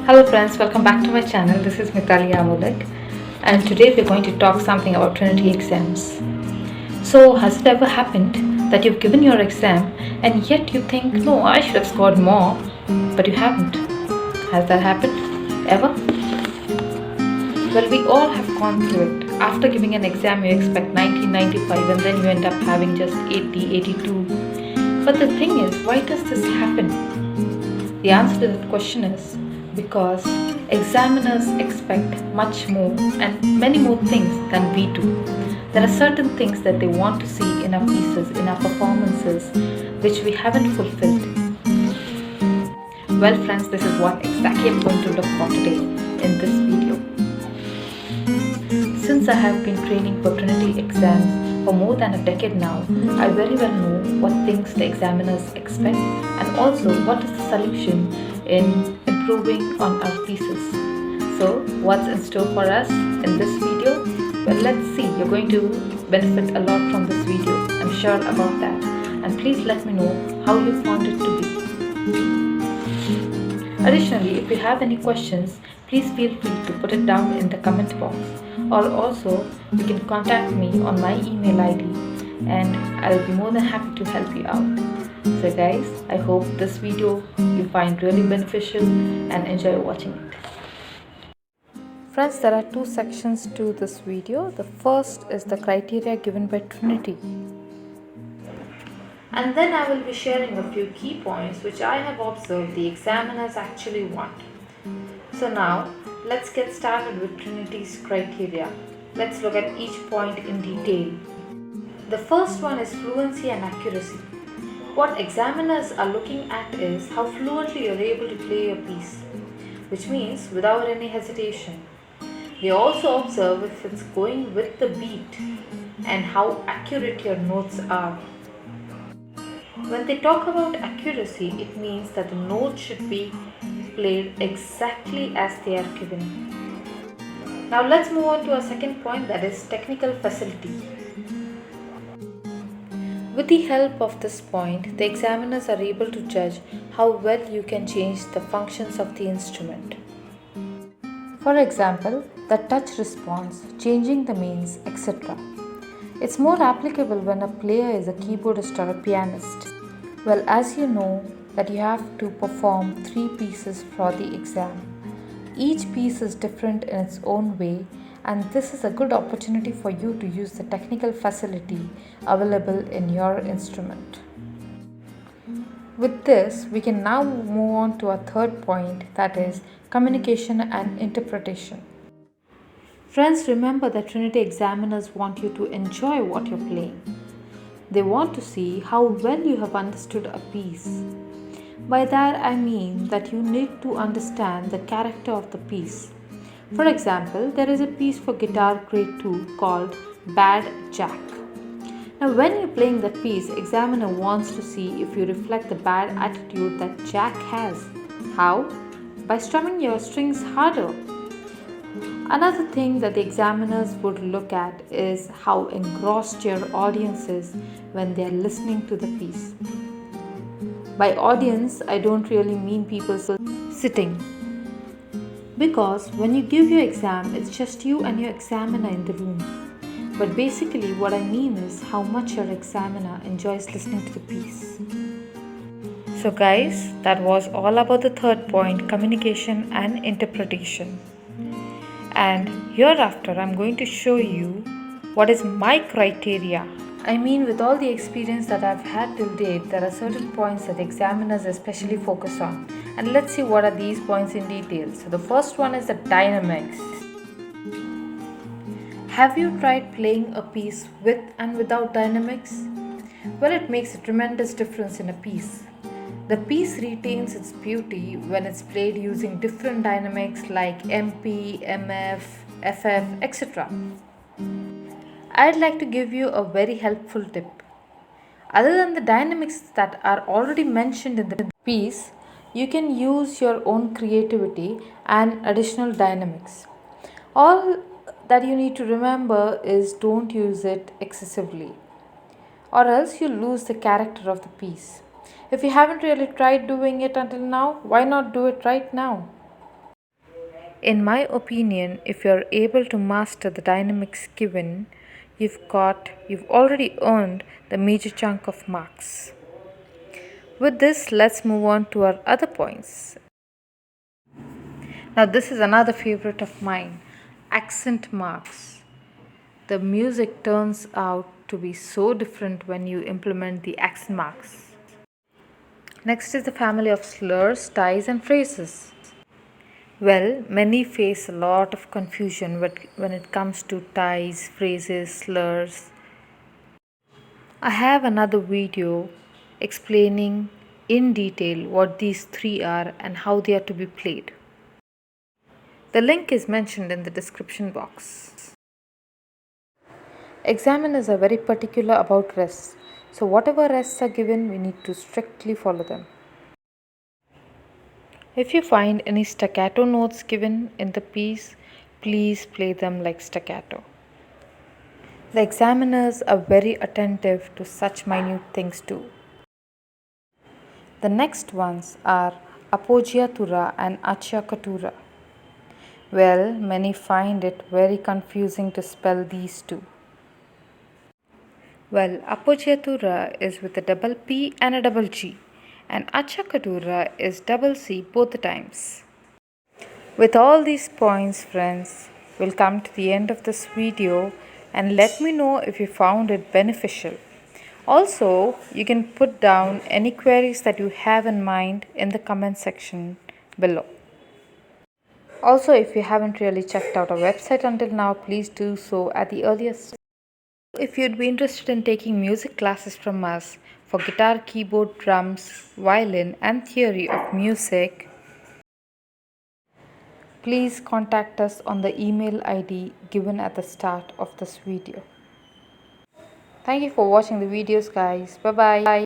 Hello friends, welcome back to my channel. This is Mitali Amulek, and today we're going to talk something about Trinity exams. So, has it ever happened that you've given your exam and yet you think, no, I should have scored more, but you haven't? Has that happened? Ever? Well, we all have gone through it. After giving an exam, you expect 90, 95, and then you end up having just 80, 82. But the thing is, why does this happen? The answer to that question is because examiners expect much more and many more things than we do. There are certain things that they want to see in our pieces, in our performances, which we haven't fulfilled. Well, friends, this is what exactly I'm going to look for today in this video. Since I have been training for Trinity exams for more than a decade now, I very well know what things the examiners expect and also what is the solution in improving on our pieces. So, what's in store for us in this video? Well, let's see. You're going to benefit a lot from this video. I'm sure about that. And please let me know how you found it to be. Additionally, if you have any questions, please feel free to put it down in the comment box, or also you can contact me on my email ID and I'll be more than happy to help you out. So guys, I hope this video you find really beneficial and enjoy watching it. Friends, there are two sections to this video. The first is the criteria given by Trinity. And then I will be sharing a few key points which I have observed the examiners actually want. So now, let's get started with Trinity's criteria. Let's look at each point in detail. The first one is fluency and accuracy. What examiners are looking at is how fluently you're able to play your piece, which means without any hesitation. They also observe if it's going with the beat and how accurate your notes are. When they talk about accuracy, it means that the notes should be played exactly as they are given. Now let's move on to our second point, that is technical facility. With the help of this point, the examiners are able to judge how well you can change the functions of the instrument. For example, the touch response, changing the means, etc. It's more applicable when a player is a keyboardist or a pianist. Well, as you know that you have to perform 3 pieces for the exam. Each piece is different in its own way, and this is a good opportunity for you to use the technical facility available in your instrument. With this, we can now move on to our third point, that is communication and interpretation. Friends, remember that Trinity examiners want you to enjoy what you're playing. They want to see how well you have understood a piece. By that I mean that you need to understand the character of the piece. For example, there is a piece for guitar grade 2 called Bad Jack. Now when you're playing that piece, examiner wants to see if you reflect the bad attitude that Jack has. How? By strumming your strings harder. Another thing that the examiners would look at is how engrossed your audience is when they are listening to the piece. By audience, I don't really mean people sitting. Because when you give your exam, it's just you and your examiner in the room. But basically, what I mean is how much your examiner enjoys listening to the piece. So, guys, that was all about the third point, communication and interpretation. And hereafter, I'm going to show you what is my criteria. I mean, with all the experience that I've had till date, there are certain points that examiners especially focus on. And let's see what are these points in detail. So the first one is the dynamics. Have you tried playing a piece with and without dynamics? Well, it makes a tremendous difference in a piece. The piece retains its beauty when it's played using different dynamics like MP, MF, FF, etc. I'd like to give you a very helpful tip. Other than the dynamics that are already mentioned in the piece, you can use your own creativity and additional dynamics. All that you need to remember is don't use it excessively, or else you lose the character of the piece. If you haven't really tried doing it until now, why not do it right now? In my opinion, if you're able to master the dynamics given, you've already earned the major chunk of marks. With this, let's move on to our other points. Now, this is another favorite of mine, accent marks. The music turns out to be so different when you implement the accent marks. Next is the family of slurs, ties, and phrases. Well, many face a lot of confusion when it comes to ties, phrases, slurs. I have another video explaining in detail what these three are and how they are to be played. The link is mentioned in the description box. Examiners are very particular about rests, so whatever rests are given, we need to strictly follow them. If you find any staccato notes given in the piece, please play them like staccato. The examiners are very attentive to such minute things too. The next ones are appoggiatura and acciaccatura. Well, many find it very confusing to spell these two. Well, appoggiatura is with a double P and a double G, and acciaccatura is double C both the times. With all these points, friends, we'll come to the end of this video, and let me know if you found it beneficial. Also, you can put down any queries that you have in mind in the comment section below. Also, if you haven't really checked out our website until now, please do so at the earliest. If you'd be interested in taking music classes from us for guitar, keyboard, drums, violin, and theory of music, please contact us on the email ID given at the start of this video. Thank you for watching the videos, guys. Bye bye.